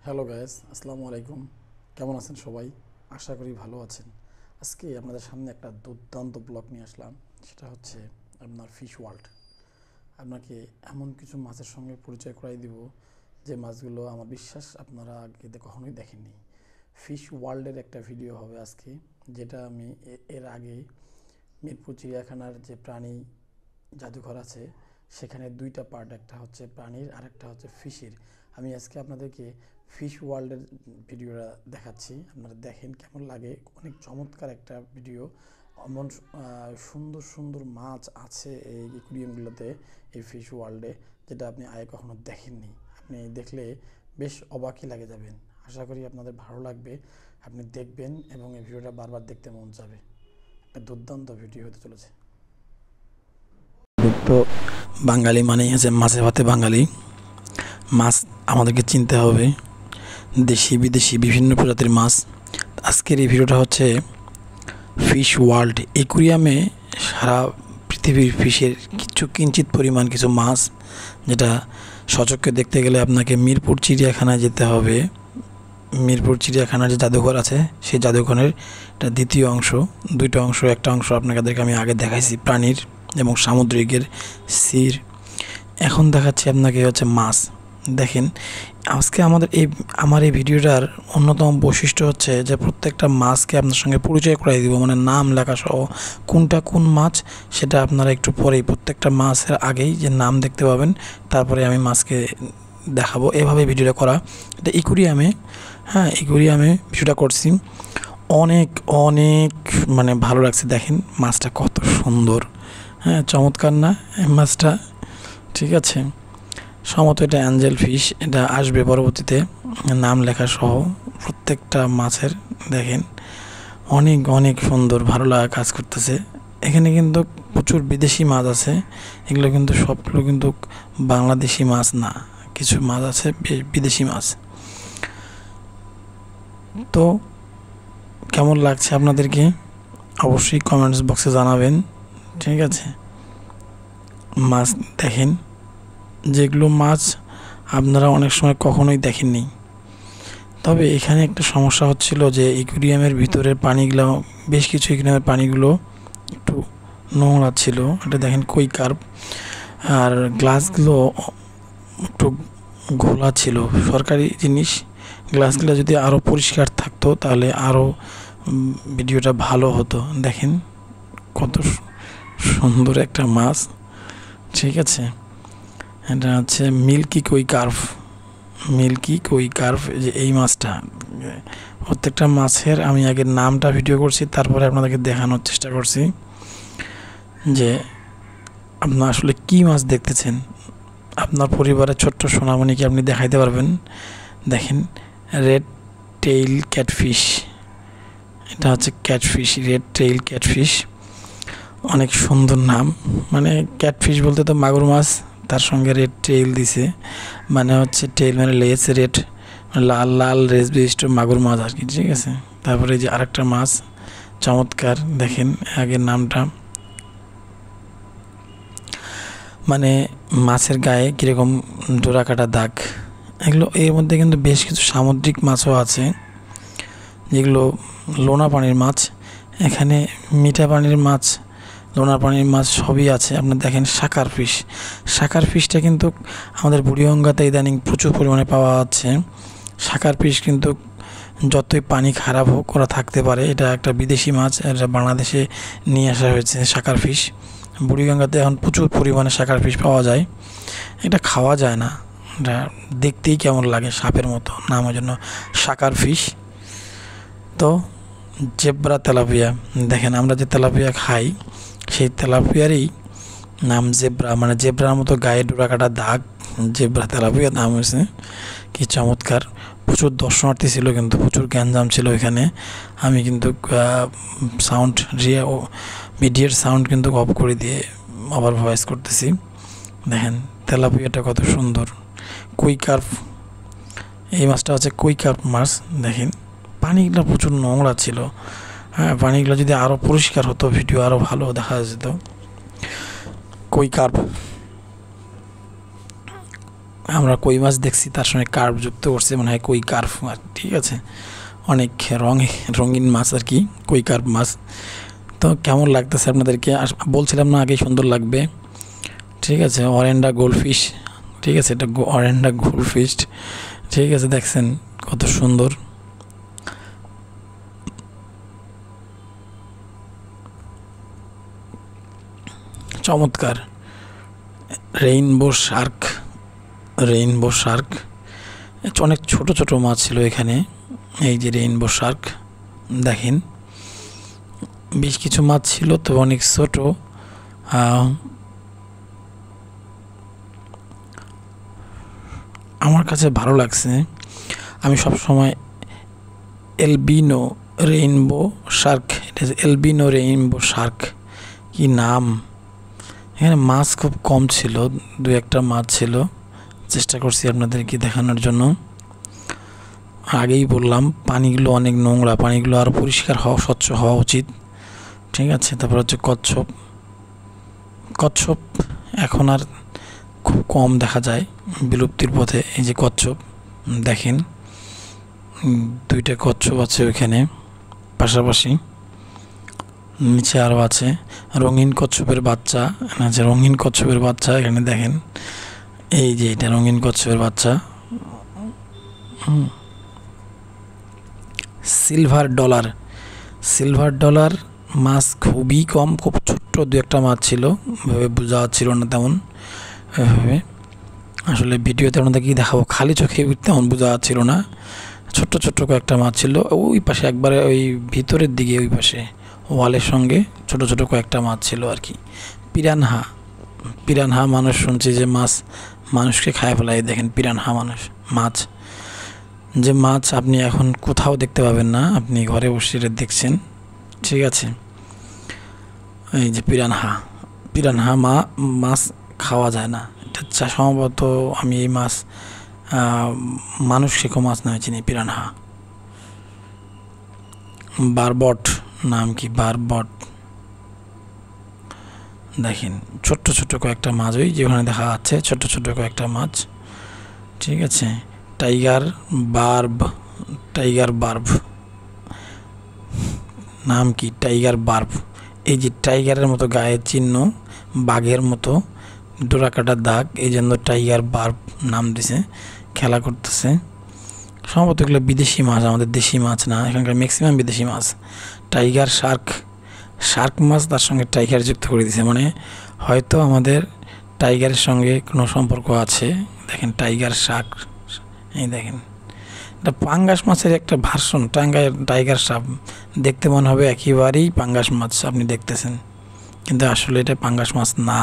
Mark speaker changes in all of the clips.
Speaker 1: Hello guys, আসসালামু আলাইকুম। কেমন আছেন সবাই? আশা করি ভালো আছেন। আজকে আপনাদের সামনে একটা দুর্দান্ত ব্লগ নিয়ে আসলাম। সেটা হচ্ছে আপনার ফিশ ওয়ার্ল্ড। আপনাকে এমন কিছু মাছের সঙ্গে পরিচয় করাই দিব যে মাছগুলো আমার বিশ্বাস আপনারা আগে কখনোই দেখেননি। ফিশ ওয়ার্ল্ডের একটা ভিডিও হবে আজকে, যেটা আমি এর আগে মিরপুর চিড়িয়াখানার যে প্রাণী জাদুঘর আছে সেখানে দুইটা পার্ট, একটা হচ্ছে প্রাণীর আর একটা হচ্ছে ফিশের। আমি আজকে আপনাদেরকে ফিশ ওয়ার্ল্ডের ভিডিওটা দেখাচ্ছি, আপনারা দেখেন কেমন লাগে। অনেক চমৎকার একটা ভিডিও। এমন সুন্দর সুন্দর মাছ আছে এই অ্যাকুরিয়ামগুলোতে, এই ফিশ ওয়ার্ল্ডে, যেটা আপনি আগে কখনো দেখেননি। আপনি দেখলে বেশ অবাকই লাগে যাবেন। আশা করি আপনাদের ভালো লাগবে, আপনি দেখবেন এবং এই ভিডিওটা বারবার দেখতে মন যাবে। একটা দুর্দান্ত ভিডিও হতে চলেছে। তো বাঙালি মানেই আছে মাছে ভাতে বাঙালি। মাছ আমাদেরকে চিনতে হবে, দেশি বিদেশি বিভিন্ন প্রজাতির মাছ। আজকের এই ভিডিওটা হচ্ছে ফিশ ওয়ার্ল্ড অ্যাকুরিয়ামে সারা পৃথিবীর ফিশের কিঞ্চিত পরিমাণ কিছু মাছ, যেটা সচক্ষে দেখতে গেলে আপনাকে মিরপুর চিড়িয়াখানায় যেতে হবে। মিরপুর চিড়িয়াখানার যে জাদুঘর আছে সেই জাদুঘরের এটা দ্বিতীয় অংশ, দুইটা অংশ। একটা অংশ আপনাদেরকে আমি আগে দেখাইছি প্রাণীর এবং সামুদ্রিকের সির। এখন দেখাচ্ছি আপনাকে হচ্ছে মাছ। দেখেন, আজকে আমার এই ভিডিওটার অন্যতম বৈশিষ্ট্য হচ্ছে যে প্রত্যেকটা মাছকে আপনার সঙ্গে পরিচয় করাই দিব, মানে নাম লেখা সহ কোনটা কোন মাছ সেটা আপনারা একটু পরেই, প্রত্যেকটা মাছের আগেই যে নাম দেখতে পাবেন, তারপরে আমি মাছকে দেখাবো। এভাবে ভিডিওটা করা, এটা অ্যাকুরিয়ামে। হ্যাঁ, অ্যাকুরিয়ামে ভিডিওটা করছি। অনেক অনেক মানে ভালো লাগছে। দেখেন মাছটা কত সুন্দর, হ্যাঁ চমৎকার না এই মাছটা? ঠিক আছে, সম্ভবত এটা অ্যাঞ্জেল ফিশ, এটা আসবে পরবর্তীতে নাম লেখা সহ প্রত্যেকটা মাছের। দেখেন অনেক অনেক সুন্দর, ভালো লাগা কাজ করতেছে। এখানে কিন্তু প্রচুর বিদেশি মাছ আছে, এগুলো কিন্তু সবগুলো কিন্তু বাংলাদেশি মাছ না, কিছু মাছ আছে বিদেশি মাছ। তো কেমন লাগছে আপনাদেরকে অবশ্যই কমেন্টস বক্সে জানাবেন। ঠিক আছে, মাছ দেখেন, যেগুলো মাছ আপনারা অনেক সময় কখনোই দেখেননি। তবে এখানে একটা সমস্যা হচ্ছিল যে অ্যাকুরিয়ামের ভিতরের পানিগুলো, বেশ কিছু অ্যাকুরিয়ামের পানিগুলো একটু নোংরা ছিল। এটা দেখেন কই কার্প, আর গ্লাসগুলো একটু ঘোলা ছিল। সরকারি জিনিস, গ্লাসগুলো যদি আরও পরিষ্কার থাকতো তাহলে আরও ভিডিওটা ভালো হতো। দেখেন কত সুন্দর একটা মাছ। ঠিক আছে, এটা হচ্ছে মিল্কি কই কার্ভ। মিল্কি কই কার্ভ, যে এই মাছটা, প্রত্যেকটা মাছের আমি আগে নামটা ভিডিও করছি, তারপরে আপনাদেরকে দেখানোর চেষ্টা করছি যে আপনার আসলে কি মাছ দেখতেছেন। আপনার পরিবারের ছোট্ট সোনামণিকে আপনি দেখাইতে পারবেন। দেখেন রেড টেইল ক্যাটফিশ, এটা হচ্ছে ক্যাটফিশ, রেড টেইল ক্যাটফিশ। অনেক সুন্দর নাম, মানে ক্যাটফিশ বলতে তো মাগুর মাছ, তার সঙ্গে রেড টেইল দিছে, মানে হচ্ছে টেইল মানে লেজ, রেড লাল লাল রেস বিশিষ্ট মাগুর মাছ আর কি। ঠিক আছে, তারপরে যে আরেকটা মাছ চমৎকার, দেখেন আগের নামটা, মানে মাছের গায়ে কীরকম ডোরা কাটা দাগ। এগুলো, এর মধ্যে কিন্তু বেশ কিছু সামুদ্রিক মাছও আছে, যেগুলো লোনা পানির মাছ। এখানে মিঠা পানির মাছ, লোনা পানির মাছ সবই আছে। আপনার দেখেন শাকার ফিশ, শাকার ফিশটা কিন্তু আমাদের বুড়িগঙ্গাতে ইদানিং প্রচুর পরিমাণে পাওয়া যাচ্ছে। শাকার ফিশ কিন্তু যতই পানি খারাপ হোক ওরা থাকতে পারে। এটা একটা বিদেশি মাছ, এটা বাংলাদেশে নিয়ে আসা হয়েছে শাকার ফিশ। বুড়িগঙ্গাতে এখন প্রচুর পরিমাণে শাকার ফিশ পাওয়া যায়। এটা খাওয়া যায় না, এটা দেখতেই কেমন লাগে, সাপের মতো, নাম ওই জন্য শাকার ফিশ। তো জেব্রা তেলাপিয়া, দেখেন আমরা যে তেলাপিয়া খাই সেই তেলাপিয়ারই নাম জেব্রা, মানে জেব্রার মতো গায়ে ডোরা কাটা দাগ, জেব্রা তেলাপিয়া নাম হয়েছে। কি চমৎকার! প্রচুর দর্শনার্থী ছিল, কিন্তু প্রচুর গ্যাঞ্জাম ছিল এখানে। আমি কিন্তু সাউন্ড মিডিয়ার সাউন্ড কিন্তু অফ করে দিয়ে আবার ভয়েস করতেছি। দেখেন তেলাপিয়াটা কত সুন্দর। কুই কার্প, এই মাছটা হচ্ছে কুই কার্প মাছ। দেখেন পানিগুলো প্রচুর নোংরা ছিল। হ্যাঁ, পানিগুলো যদি আরও পরিষ্কার হতো ভিডিও আরও ভালো দেখা যেত। কই কার্প, আমরা কই মাছ দেখছি তার সঙ্গে কার্ভ যুক্ত করছে, মনে হয় কই কার্ভ মাছ। ঠিক আছে, অনেক রঙিন মাছ আর কি, কই কার্ভ মাছ। তো কেমন লাগতেছে আপনাদেরকে বলছিলাম না আগেই সুন্দর লাগবে। ঠিক আছে, অরেন্ডা গোল্ডফিশ। ঠিক আছে, এটা অরেন্ডা গোল্ডফিশ। ঠিক আছে, দেখছেন কত সুন্দর। চমৎকার। Rainbow Shark, rainbow Shark. অনেক ছোট ছোট মাছ ছিল এখানে। এই যে রেইনবো শার্ক দেখেন, বেশ কিছু মাছ ছিল, তো অনেক ছোট। আমার কাছে ভালো লাগছে। আমি সব সময় এলবিনো রেইনবো শার্ক, এটা এলবিনো রেইনবো শার্ক, কি নাম। এখানে মাছ খুব কম ছিল, দু একটা মাছ ছিল, চেষ্টা করছি আপনাদেরকে দেখানোর জন্য। আগেই বললাম পানিগুলো অনেক নোংরা, পানিগুলো আরও পরিষ্কার হওয়া, স্বচ্ছ হওয়া উচিত। ঠিক আছে, তারপর হচ্ছে কচ্ছপ। কচ্ছপ এখন আর খুব কম দেখা যায়, বিলুপ্তির পথে। এই যে কচ্ছপ দেখেন, দুইটা কচ্ছপ আছে ওইখানে পাশাপাশি, নিচে আরও আছে রঙিন কচ্ছপের বাচ্চা। আছে রঙিন কচ্ছপের বাচ্চা, এখানে দেখেন, এই যে এটা রঙিন কচ্ছপের বাচ্চা। সিলভার ডলার, সিলভার ডলার মাছ খুবই কম, খুব ছোট্ট দু একটা মাছ ছিল, বোঝা যাচ্ছিল না তেমন এভাবে। আসলে ভিডিওতে আপনাদেরকে দেখাবো, খালি চোখে তেমন বোঝা যাচ্ছিল না। ছোট্ট ছোট্ট কয়েকটা মাছ ছিল ওই পাশে, একবারে ওই ভিতরের দিকে, ওই পাশে ওয়ালের সঙ্গে ছোট ছোট কয়েকটা মাছ ছিল আর কি। পিরানহা, পিরানহা মানুষ শুনছি যে মাছ মানুষকে খায় ফেলায়। দেখেন পিরানহা মানুষ মাছ, যে মাছ আপনি এখন কোথাও দেখতে পাবেন না, আপনি ঘরে বসে দেখছেন। ঠিক আছে, এই যে পিরানহা, পিরানহা মাছ খাওয়া যায় না, এটা সম্ভবত আমি এই মাছ মানুষ শেখো মাছ নয় চিনি, পিরানহা। বারবট, নাম কি বারবট। দেখেন ছোট্ট ছোট্ট কয়েকটা মাছ, ওই যেখানে দেখা যাচ্ছে ছোট্ট ছোট্ট কয়েকটা মাছ। ঠিক আছে, টাইগার বার্ব, টাইগার বার্ব, নাম কি টাইগার বার্ব। এই যে টাইগারের মতো গায়ের চিহ্ন, বাঘের মতো ডোরাকাটার দাগ, এই জন্য টাইগার বার্ব নাম দিছে। খেলা করতেছে, সম্ভবত এগুলো বিদেশি মাছ, আমাদের দেশি মাছ না, এখানকার ম্যাক্সিমাম বিদেশি মাছ। টাইগার শার্ক, শার্ক মাছ তার সঙ্গে টাইগার যুক্ত করে দিছে, মানে হয়তো আমাদের টাইগারের সঙ্গে কোনো সম্পর্ক আছে। দেখেন টাইগার শার্ক, এই দেখেন এটা পাঙ্গাস মাছের একটা ভার্সন। টাইগার শার্ক দেখতে মনে হবে একেবারেই পাঙ্গাস মাছ আপনি দেখতেছেন, কিন্তু আসলে এটা পাঙ্গাস মাছ না।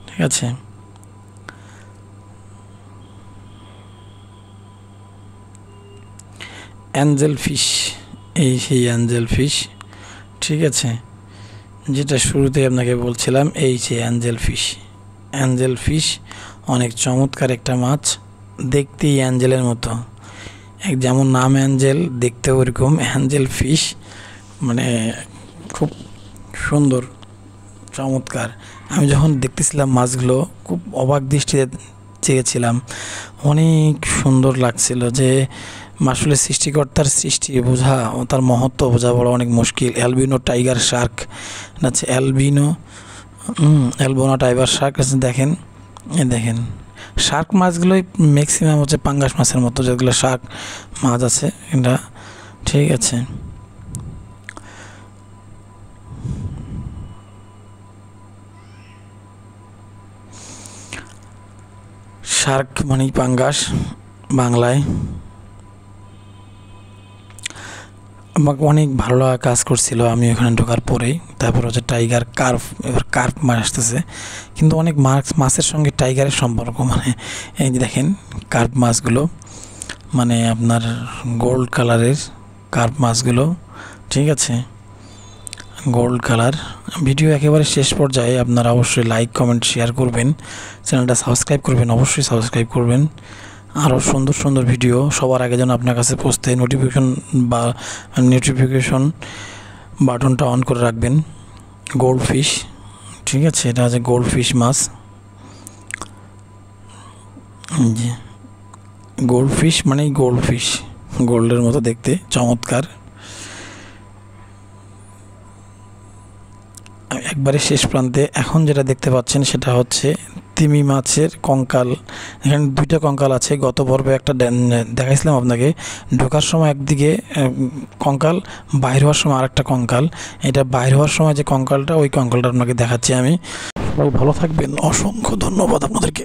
Speaker 1: ঠিক আছে, অ্যাঞ্জেল ফিশ, এই সেই অ্যাঞ্জেল ফিশ। ঠিক আছে, যেটা শুরুতে আপনাকে বলছিলাম, এই সেই অ্যাঞ্জেল ফিশ। অ্যাঞ্জেল ফিশ অনেক চমৎকার একটা মাছ, দেখতেই অ্যাঞ্জেলের মতো, যেমন নাম অ্যাঞ্জেল, দেখতে ওরকম অ্যাঞ্জেল ফিশ, মানে খুব সুন্দর চমৎকার। আমি যখন দেখতেছিলাম মাছগুলো খুব অবাক দৃষ্টিতে চেয়েছিলাম, অনেক সুন্দর লাগছিল। যে আসলে সৃষ্টিকর্তার সৃষ্টি বোঝা, তার মহত্ব বোঝা বড় অনেক মুশকিল। অ্যালবিনো টাইগার শার্ক আছে, অ্যালবিনো অ্যালবোনা টাইগার শার্ক আছে। দেখেন, দেখেন শার্ক মাছগুলোই ম্যাক্সিমাম হচ্ছে পাঙ্গাস মাছের মতো, যেগুলো শার্ক মাছ আছে এটা। ঠিক আছে, শার্ক মানেই পাঙ্গাস বাংলায়। আমাকে অনেক ভালো লাগা কাজ করছিল আমি ওখানে ঢোকার পরেই। তারপর হচ্ছে টাইগার কার্ভ, এবার কার্ভ মাছ আসতেছে, কিন্তু অনেক মাছের সঙ্গে টাইগারের সম্পর্ক, মানে এই যে দেখেন কার্ভ মাছগুলো, মানে আপনার গোল্ড কালারের কার্ভ মাছগুলো। ঠিক আছে, গোল্ড কালার। ভিডিও একেবারে শেষ পর্যায়ে আপনারা অবশ্যই লাইক কমেন্ট শেয়ার করবেন, চ্যানেলটা সাবস্ক্রাইব করবেন, অবশ্যই সাবস্ক্রাইব করবেন। আরও সুন্দর সুন্দর ভিডিও সবার আগে যেন আপনার কাছে পৌঁছতে নোটিফিকেশন বাটনটা অন করে রাখবেন। গোল্ড ফিশ, ঠিক আছে, এটা হচ্ছে গোল্ড ফিশ মাছ। যে গোল্ড ফিশ মানেই গোল্ড ফিশ, গোল্ডের মতো দেখতে চমৎকার। একবারে শেষ প্রান্তে এখন যেটা দেখতে পাচ্ছেন সেটা হচ্ছে তিমি মাছের কঙ্কাল। এখানে দুইটা কঙ্কাল আছে, গত পর্বে একটা দেখাইছিলাম আপনাকে, ঢোকার সময় একদিকে কঙ্কাল, বাইর হওয়ার সময় আরেকটা কঙ্কাল। এটা বাইর হওয়ার সময় যে কঙ্কালটা, ওই কঙ্কালটা আপনাকে দেখাচ্ছি আমি। সবাই ভালো থাকবেন, অসংখ্য ধন্যবাদ আপনাদেরকে।